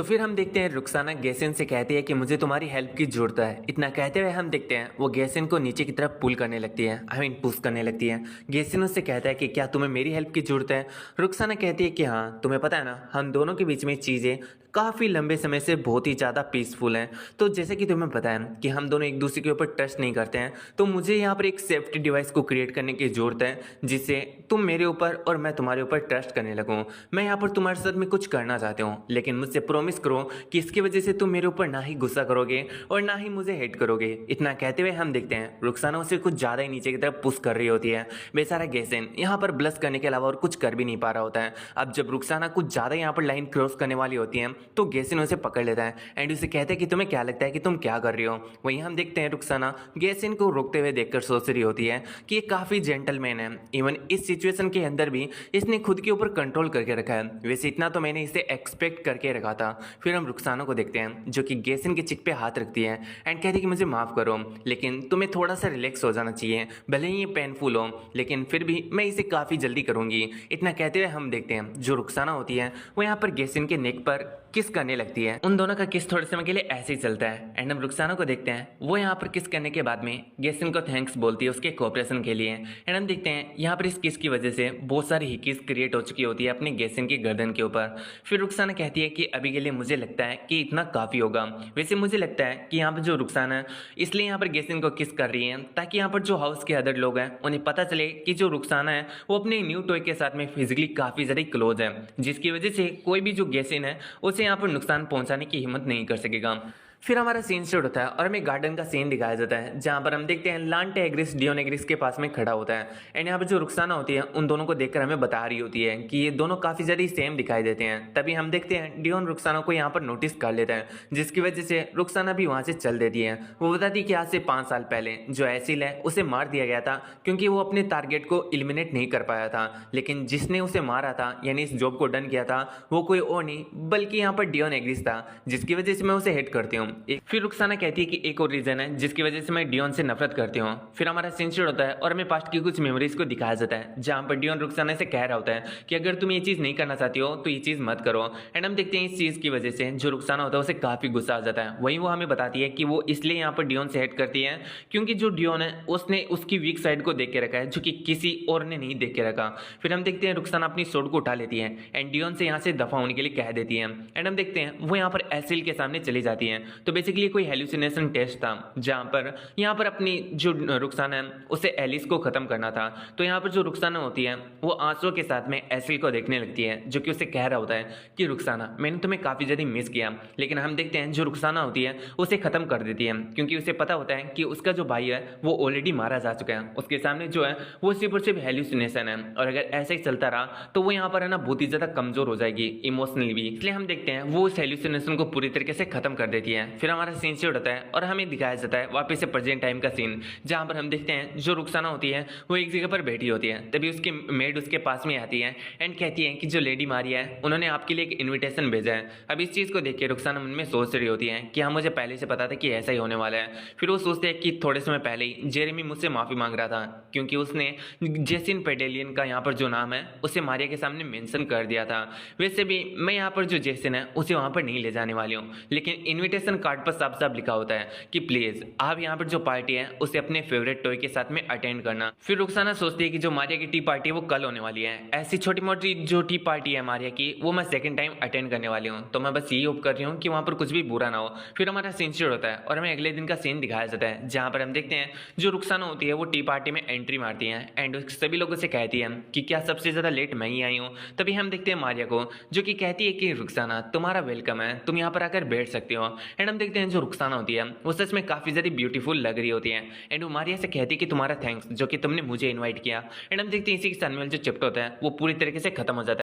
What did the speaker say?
फिर हम देखते हैं रुखसाना गेसिन से कहती है कि मुझे तुम्हारी हेल्प की ज़रूरत है। इतना कहते हुए हम देखते हैं वो गेसिन को नीचे की तरफ पुल करने लगती है, पुश करने लगती है। गेसिन उससे कहता है कि क्या तुम्हें मेरी हेल्प की ज़रूरत है? रुखसाना कहती है कि हाँ, तुम्हें पता है ना, हम दोनों के बीच में चीज़ें काफ़ी लंबे समय से बहुत ही ज़्यादा पीसफुल हैं। तो जैसे कि तुम्हें पता है कि हम दोनों एक दूसरे के ऊपर ट्रस्ट नहीं करते हैं, तो मुझे यहाँ पर एक सेफ्टी डिवाइस को क्रिएट करने की ज़रूरत है, जिससे तुम मेरे ऊपर और मैं तुम्हारे ऊपर ट्रस्ट करने लगूँ। मैं यहाँ पर तुम्हारे साथ में कुछ करना चाहती हूँ, लेकिन मुझसे प्रॉमिस करो कि इसकी वजह से तुम मेरे ऊपर ना ही गुस्सा करोगे और ना ही मुझे हेट करोगे। इतना कहते हुए हम देखते हैं रुखसाना उसे कुछ ज़्यादा ही नीचे की तरफ पुश कर रही होती है। बेचारा गेसिन यहाँ पर ब्लश करने के अलावा और कुछ कर भी नहीं पा रहा होता है। अब जब रुखसाना कुछ ज़्यादा यहाँ पर लाइन क्रॉस करने वाली होती है तो गेसिन उसे पकड़ लेता है एंड उसे कहते हैं कि तुम्हें क्या लगता है कि तुम क्या कर रही हो। वहीं हम देखते हैं रुखसाना गेसिन को रोकते हुए देखकर सोच रही होती है कि ये काफ़ी जेंटलमैन है। इवन इस सिचुएशन के अंदर भी इसने खुद के ऊपर कंट्रोल करके रखा है। वैसे इतना तो मैंने इसे एक्सपेक्ट करके रखा था। फिर हम रुखसाना को देखते हैं जो कि गेसिन के चिक पे हाथ रखती है एंड कहती है कि मुझे माफ़ करो, लेकिन तुम्हें थोड़ा सा रिलैक्स हो जाना चाहिए। भले ही ये पेनफुल हो, लेकिन फिर भी मैं इसे काफ़ी जल्दी करूँगी। इतना कहते हुए हम देखते हैं जो रुखसाना होती है वो यहाँ पर गेसिन के नेक पर किस करने लगती है। उन दोनों का किस थोड़े समय के लिए ऐसे ही चलता है एंड हम रुखसाना को देखते हैं वो यहाँ पर किस करने के बाद में गेसिन को थैंक्स बोलती है उसके कोऑपरेशन के लिए। एंड हम देखते हैं यहाँ पर इस किस की वजह से बहुत सारी हिकिस क्रिएट हो चुकी होती है अपने गेसिन की गर्दन के ऊपर। फिर रुखसाना कहती है कि अभी के लिए मुझे लगता है कि इतना काफ़ी होगा। वैसे मुझे लगता है कि यहाँ पर जो रुखसाना है इसलिए यहाँ पर गेसिन को किस कर रही है ताकि यहाँ पर जो हाउस के अदर लोग हैं उन्हें पता चले कि जो रुखसाना है वो अपने न्यू टॉय के साथ में फिजिकली काफ़ी ज़्यादा क्लोज है, जिसकी वजह से कोई भी जो गेसिन है उसे यहाँ पर नुकसान पहुँचाने की हिम्मत नहीं कर सकेगा। फिर हमारा सीन शूट होता है और हमें गार्डन का सीन दिखाया जाता है जहाँ पर हम देखते हैं लांटे एग्रिस डियोन एग्रिस के पास में खड़ा होता है एंड यहाँ पर जो रुखसाना होती है उन दोनों को देखकर हमें बता रही होती है कि ये दोनों काफ़ी ज़्यादा सेम दिखाई देते हैं। तभी हम देखते हैं डियोन रुखसाना को यहाँ पर नोटिस कर लेता है, जिसकी वजह से रुखसाना भी वहाँ से चल देती है। वो बताती है कि आज से 5 साल पहले जो एसिल है उसे मार दिया गया था क्योंकि वो अपने टारगेट को एलिमिनेट नहीं कर पाया था, लेकिन जिसने उसे मारा था यानी इस जॉब को डन किया था वो कोई और नहीं बल्कि यहाँ पर डियोन एग्रिस था, जिसकी वजह से मैं उसे हेट करती हूँ। फिर रुखसाना कहती है कि एक और रीजन है जिसकी वजह से मैं डियोन से नफरत करती हूँ। फिर हमारा सीन शूट होता है और हमें पास्ट की कुछ मेमोरीज को दिखाया जाता है जहाँ पर डियोन रुखसाना से कह रहा होता है कि अगर तुम ये चीज़ नहीं करना चाहती हो तो ये चीज़ मत करो। एंड हम देखते हैं इस चीज़ की वजह से जो रुखसाना होता है उसे काफ़ी गुस्सा आ जाता है। वहीं वो हमें बताती है कि वो इसलिए यहाँ पर डियोन से हेट करती है क्योंकि जो डियोन है उसने उसकी वीक साइड को देख के रखा है जो कि किसी और ने नहीं देख के रखा। फिर हम देखते हैं रुखसाना अपनी सोड को उठा लेती है एंड डियोन से यहाँ से दफा होने के लिए कह देती है। एंड हम देखते हैं वो यहाँ पर एसिल के सामने चली जाती है। तो बेसिकली कोई हेलुसिनेशन टेस्ट था जहां पर यहाँ पर अपनी जो रुखसाना है उसे एलिस को खत्म करना था। तो यहाँ पर जो रुखसाना होती है वो आंसुओं के साथ में एसिल को देखने लगती है जो कि उसे कह रहा होता है कि रुखसाना मैंने तुम्हें काफ़ी ज़्यादा मिस किया। लेकिन हम देखते हैं जो रुखसाना होती है उसे ख़त्म कर देती है क्योंकि उसे पता होता है कि उसका जो भाई है वो ऑलरेडी मारा जा चुका है। उसके सामने जो है वो सिर्फ और सिर्फ हेलुसिनेशन है और अगर ऐसा ही चलता रहा तो वो यहाँ पर है ना बहुत ही ज़्यादा कमज़ोर हो जाएगी इमोशनली भी। इसलिए हम देखते हैं वो उस हेलुसिनेशन को पूरी तरीके से खत्म कर देती है। फिर हमारा सीन शूट होता है और हमें दिखाया जाता है वापस से प्रेजेंट टाइम का सीन जहां पर हम देखते हैं जो रुखसाना होती है वो एक जगह पर बैठी होती है। तभी उसकी मेड उसके पास में आती है एंड कहती है कि जो लेडी मारिया है उन्होंने आपके लिए एक इनविटेशन भेजा है। अब इस चीज़ को देख के रुखसाना मन में सोच रही होती है कि हाँ मुझे पहले से पता था कि ऐसा ही होने वाला है। फिर वो सोचते हैं कि थोड़े समय पहले ही जेरेमी मुझसे माफ़ी मांग रहा था क्योंकि उसने जेसिन पेडेलियन का यहाँ पर जो नाम है उसे मारिया के सामने मेंशन कर दिया था। वैसे भी मैं यहाँ पर जो जेसिन है उसे वहाँ पर नहीं ले जाने वाली हूँ, लेकिन इन्विटेशन कार्ड पर साफ साफ लिखा होता है कि प्लीज आप यहाँ पर जो पार्टी है उसे अपने फेवरेट टॉय के साथ में अटेंड करना। फिर रुखसाना सोचती है कि जो मारिया की टी पार्टी है वो कल होने वाली है। ऐसी छोटी मोटी जो टी पार्टी है मारिया की वो मैं सेकंड टाइम अटेंड करने वाली हूँ, तो मैं बस यही होप कर रही हूँ कि वहाँ पर कुछ भी बुरा ना हो। फिर हमारा सीन शुरू होता है और हमें अगले दिन का सीन दिखाया जाता है जहाँ पर हम देखते हैं जो रुखसाना होती है वो टी पार्टी में एंट्री मारती है एंड सभी लोगों से कहती है कि क्या सबसे ज़्यादा लेट मैं ही आई हूँ। तभी हम देखते हैं मारिया को जो कि कहती है कि रुखसाना तुम्हारा वेलकम है, तुम यहाँ पर आकर बैठ सकते हो। एंड हम देखते हैं जो रुखसाना होती है वो सच में काफ़ी ज़्यादा ब्यूटीफुल लग रही होती है एंड वो मारिया से कहती है कि तुम्हारा थैंक्स जो कि तुमने मुझे इनवाइट किया। एंड हम देखते हैं इसी के साथ में जो चैप्टर होता है वो पूरी तरीके से खत्म हो जाता है।